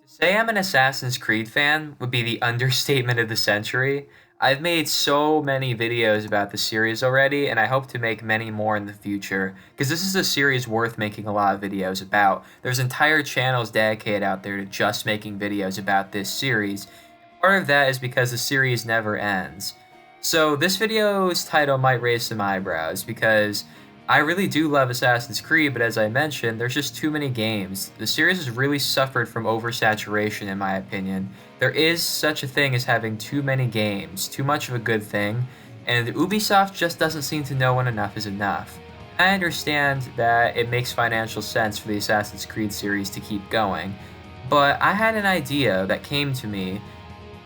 Say I'm an Assassin's Creed fan would be the understatement of the century. I've made so many videos about the series already, and I hope to make many more in the future, because this is a series worth making a lot of videos about. There's entire channels dedicated out there to just making videos about this series. Part of that is because the series never ends. So this video's title might raise some eyebrows, because I really do love Assassin's Creed, but as I mentioned, there's just too many games. The series has really suffered from oversaturation, in my opinion. There is such a thing as having too many games, too much of a good thing, and Ubisoft just doesn't seem to know when enough is enough. I understand that it makes financial sense for the Assassin's Creed series to keep going, but I had an idea that came to me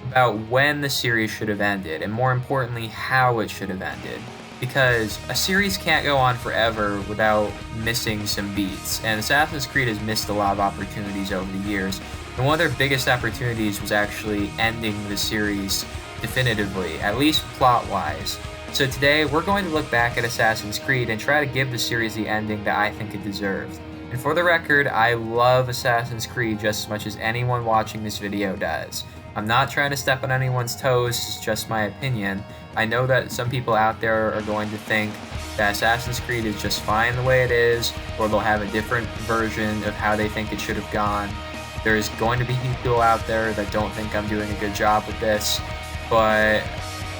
about when the series should have ended, and more importantly, how it should have ended. Because a series can't go on forever without missing some beats, and Assassin's Creed has missed a lot of opportunities over the years. And one of their biggest opportunities was actually ending the series definitively, at least plot-wise. So today, we're going to look back at Assassin's Creed and try to give the series the ending that I think it deserved. And for the record, I love Assassin's Creed just as much as anyone watching this video does. I'm not trying to step on anyone's toes, it's just my opinion. I know that some people out there are going to think that Assassin's Creed is just fine the way it is, or they'll have a different version of how they think it should have gone. There's going to be people out there that don't think I'm doing a good job with this, but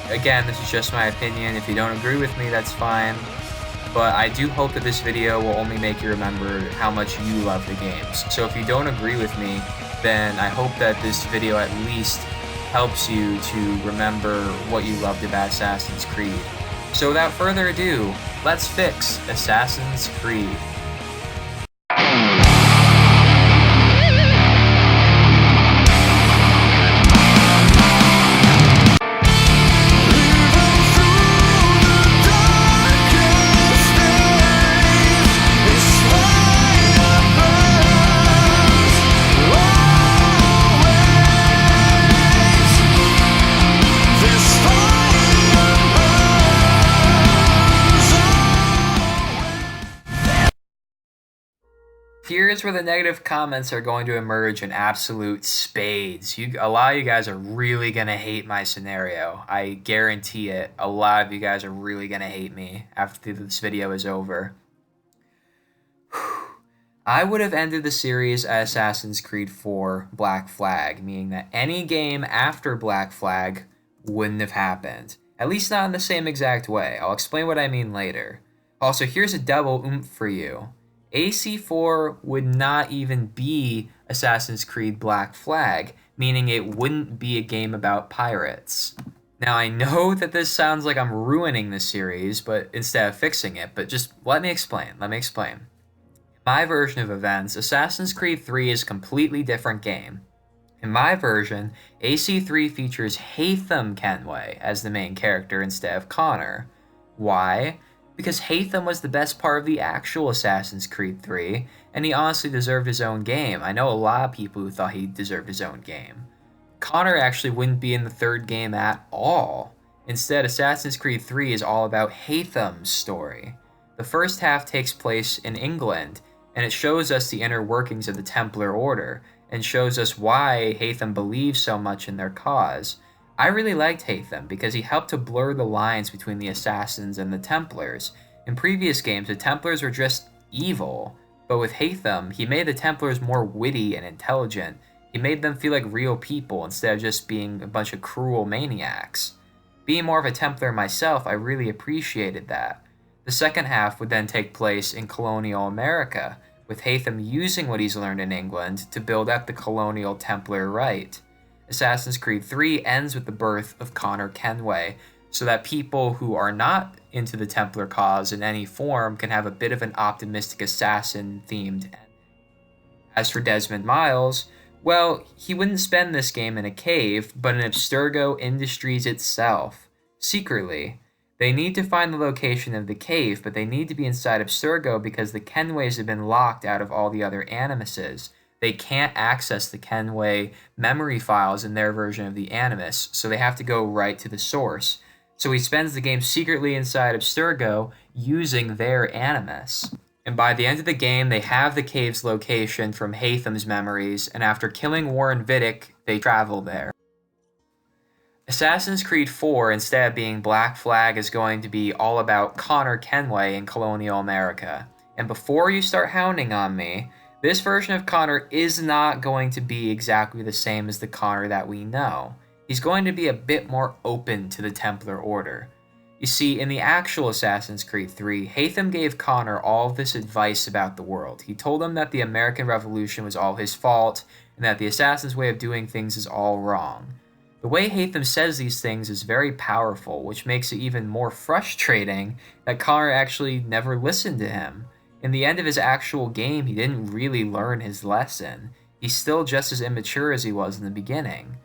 again, this is just my opinion. If you don't agree with me, that's fine. But I do hope that this video will only make you remember how much you love the games. So if you don't agree with me, then I hope that this video at least helps you to remember what you loved about Assassin's Creed. So without further ado, let's fix Assassin's Creed. Here's where the negative comments are going to emerge in absolute spades. A lot of you guys are really going to hate my scenario. I guarantee it. A lot of you guys are really going to hate me after this video is over. I would have ended the series at Assassin's Creed 4 Black Flag, meaning that any game after Black Flag wouldn't have happened. At least not in the same exact way. I'll explain what I mean later. Also, here's a double oomph for you. AC4 would not even be Assassin's Creed Black Flag, meaning it wouldn't be a game about pirates. Now, I know that this sounds like I'm ruining the series, but instead of fixing it, but just let me explain. In my version of events, Assassin's Creed 3 is a completely different game. In my version, AC3 features Haytham Kenway as the main character instead of Connor. Why? Because Haytham was the best part of the actual Assassin's Creed 3, and he honestly deserved his own game. I know a lot of people who thought he deserved his own game. Connor actually wouldn't be in the third game at all. Instead, Assassin's Creed 3 is all about Haytham's story. The first half takes place in England, and it shows us the inner workings of the Templar Order, and shows us why Haytham believes so much in their cause. I really liked Haytham because he helped to blur the lines between the Assassins and the Templars. In previous games, the Templars were just evil, but with Haytham, he made the Templars more witty and intelligent. He made them feel like real people instead of just being a bunch of cruel maniacs. Being more of a Templar myself, I really appreciated that. The second half would then take place in colonial America, with Haytham using what he's learned in England to build up the colonial Templar right. Assassin's Creed 3 ends with the birth of Connor Kenway, so that people who are not into the Templar cause in any form can have a bit of an optimistic assassin-themed ending. As for Desmond Miles, well, he wouldn't spend this game in a cave, but in Abstergo Industries itself. Secretly. They need to find the location of the cave, but they need to be inside Abstergo because the Kenways have been locked out of all the other Animuses. They can't access the Kenway memory files in their version of the Animus, so they have to go right to the source. So he spends the game secretly inside Abstergo using their Animus. And by the end of the game, they have the cave's location from Hatham's memories, and after killing Warren Vidic, they travel there. Assassin's Creed 4, instead of being Black Flag, is going to be all about Connor Kenway in colonial America. And before you start hounding on me, this version of Connor is not going to be exactly the same as the Connor that we know. He's going to be a bit more open to the Templar Order. You see, in the actual Assassin's Creed 3, Hatham gave Connor all this advice about the world. He told him that the American Revolution was all his fault, and that the Assassin's way of doing things is all wrong. The way Hatham says these things is very powerful, which makes it even more frustrating that Connor actually never listened to him. In the end of his actual game, he didn't really learn his lesson. He's still just as immature as he was in the beginning.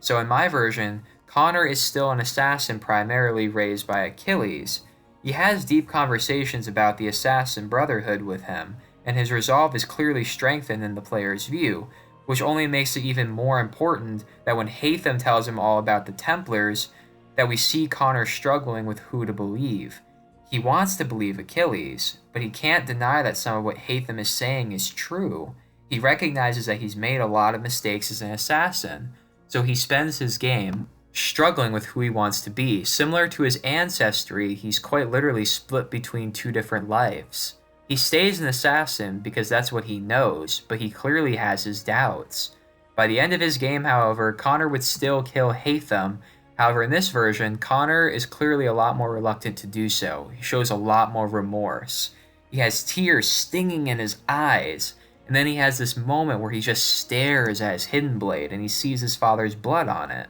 So in my version, Connor is still an assassin primarily raised by Achilles. He has deep conversations about the Assassin Brotherhood with him, and his resolve is clearly strengthened in the player's view, which only makes it even more important that when Hatham tells him all about the Templars, that we see Connor struggling with who to believe. He wants to believe Achilles, but he can't deny that some of what Hatham is saying is true. He recognizes that he's made a lot of mistakes as an assassin, so he spends his game struggling with who he wants to be. Similar to his ancestry, he's quite literally split between two different lives. He stays an assassin because that's what he knows, but he clearly has his doubts. By the end of his game, however, Connor would still kill Hatham. However, in this version, Connor is clearly a lot more reluctant to do so. He shows a lot more remorse. He has tears stinging in his eyes, and then he has this moment where he just stares at his hidden blade and he sees his father's blood on it.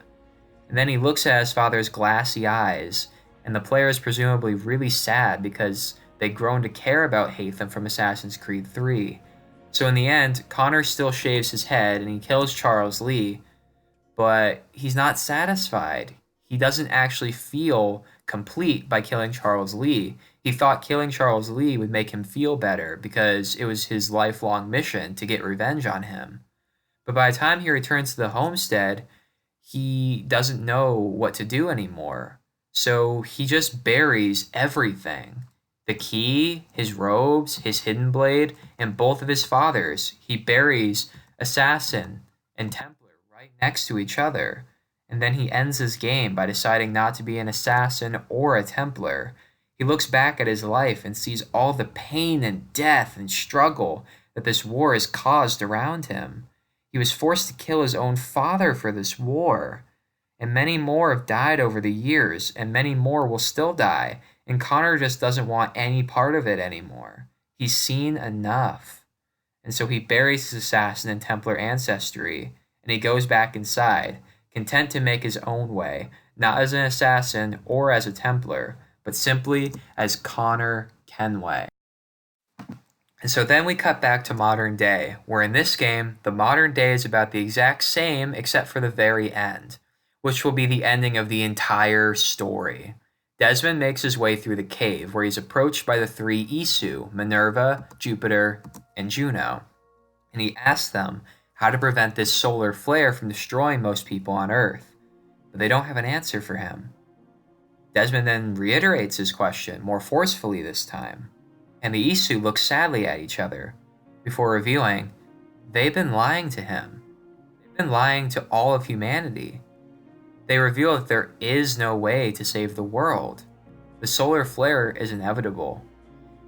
And then he looks at his father's glassy eyes, and the player is presumably really sad because they've grown to care about Hatham from Assassin's Creed 3. So in the end, Connor still shaves his head and he kills Charles Lee, but he's not satisfied. He doesn't actually feel complete by killing Charles Lee. He thought killing Charles Lee would make him feel better because it was his lifelong mission to get revenge on him. But by the time he returns to the homestead, he doesn't know what to do anymore. So he just buries everything. The key, his robes, his hidden blade, and both of his fathers. He buries Assassin and Templar right next to each other. And then he ends his game by deciding not to be an assassin or a Templar. He looks back at his life and sees all the pain and death and struggle that this war has caused around him. He was forced to kill his own father for this war. And many more have died over the years, and many more will still die. And Connor just doesn't want any part of it anymore. He's seen enough. And so he buries his assassin and Templar ancestry, and he goes back inside, content to make his own way, not as an assassin or as a Templar, but simply as Connor Kenway. And so then we cut back to modern day, where in this game, the modern day is about the exact same except for the very end, which will be the ending of the entire story. Desmond makes his way through the cave, where he's approached by the three Isu, Minerva, Jupiter, and Juno. And he asks them how to prevent this solar flare from destroying most people on Earth, but they don't have an answer for him. Desmond then reiterates his question, more forcefully this time, and the Isu look sadly at each other, before revealing they've been lying to him. They've been lying to all of humanity. They reveal that there is no way to save the world. The solar flare is inevitable.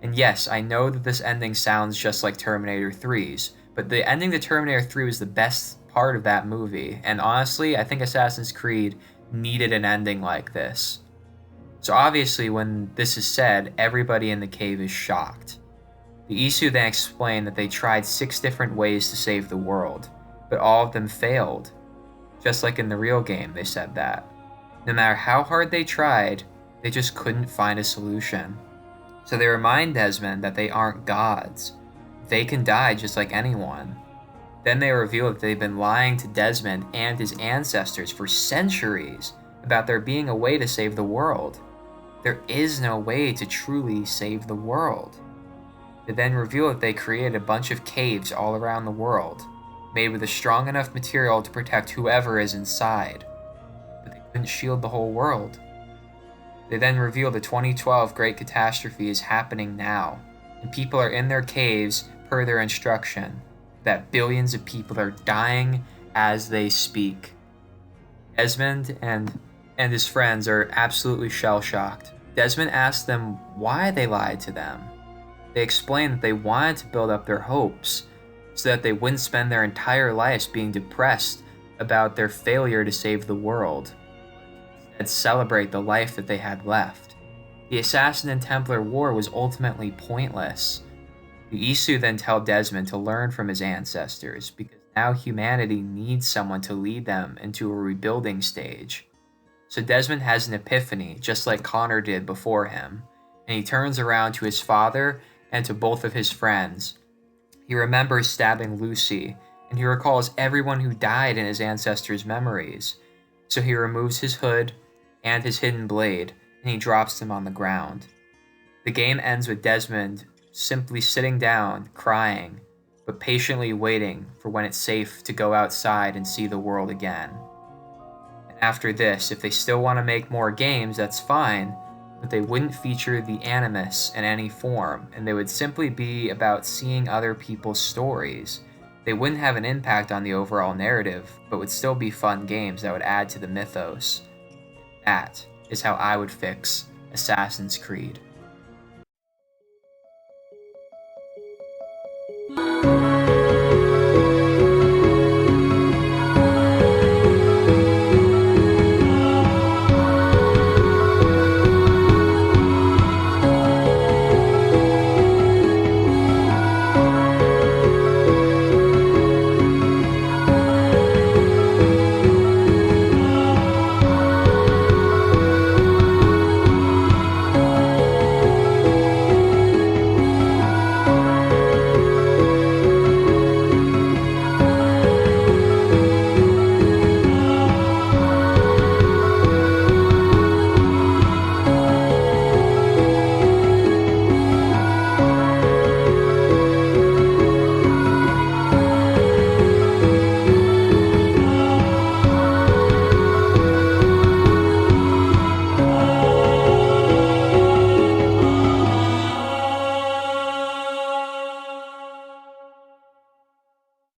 And yes, I know that this ending sounds just like Terminator 3's, but the ending to Terminator 3 was the best part of that movie, and honestly, I think Assassin's Creed needed an ending like this. So obviously, when this is said, everybody in the cave is shocked. The Isu then explain that they tried 6 different ways to save the world, but all of them failed. Just like in the real game, they said that. No matter how hard they tried, they just couldn't find a solution. So they remind Desmond that they aren't gods. They can die just like anyone. Then they reveal that they've been lying to Desmond and his ancestors for centuries about there being a way to save the world. There is no way to truly save the world. They then reveal that they created a bunch of caves all around the world, made with a strong enough material to protect whoever is inside, but they couldn't shield the whole world. They then reveal the 2012 Great Catastrophe is happening now, and people are in their caves per their instruction, that billions of people are dying as they speak. Desmond and his friends are absolutely shell-shocked. Desmond asks them why they lied to them. They explain that they wanted to build up their hopes so that they wouldn't spend their entire lives being depressed about their failure to save the world. Instead, celebrate the life that they had left. The Assassin and Templar War was ultimately pointless. The Isu then tell Desmond to learn from his ancestors, because now humanity needs someone to lead them into a rebuilding stage. So Desmond has an epiphany, just like Connor did before him, and he turns around to his father and to both of his friends. He remembers stabbing Lucy, and he recalls everyone who died in his ancestors' memories. So he removes his hood and his hidden blade, and he drops them on the ground. The game ends with Desmond simply sitting down, crying, but patiently waiting for when it's safe to go outside and see the world again. And after this, if they still want to make more games, that's fine, but they wouldn't feature the animus in any form, and they would simply be about seeing other people's stories. They wouldn't have an impact on the overall narrative, but would still be fun games that would add to the mythos. That is how I would fix Assassin's Creed.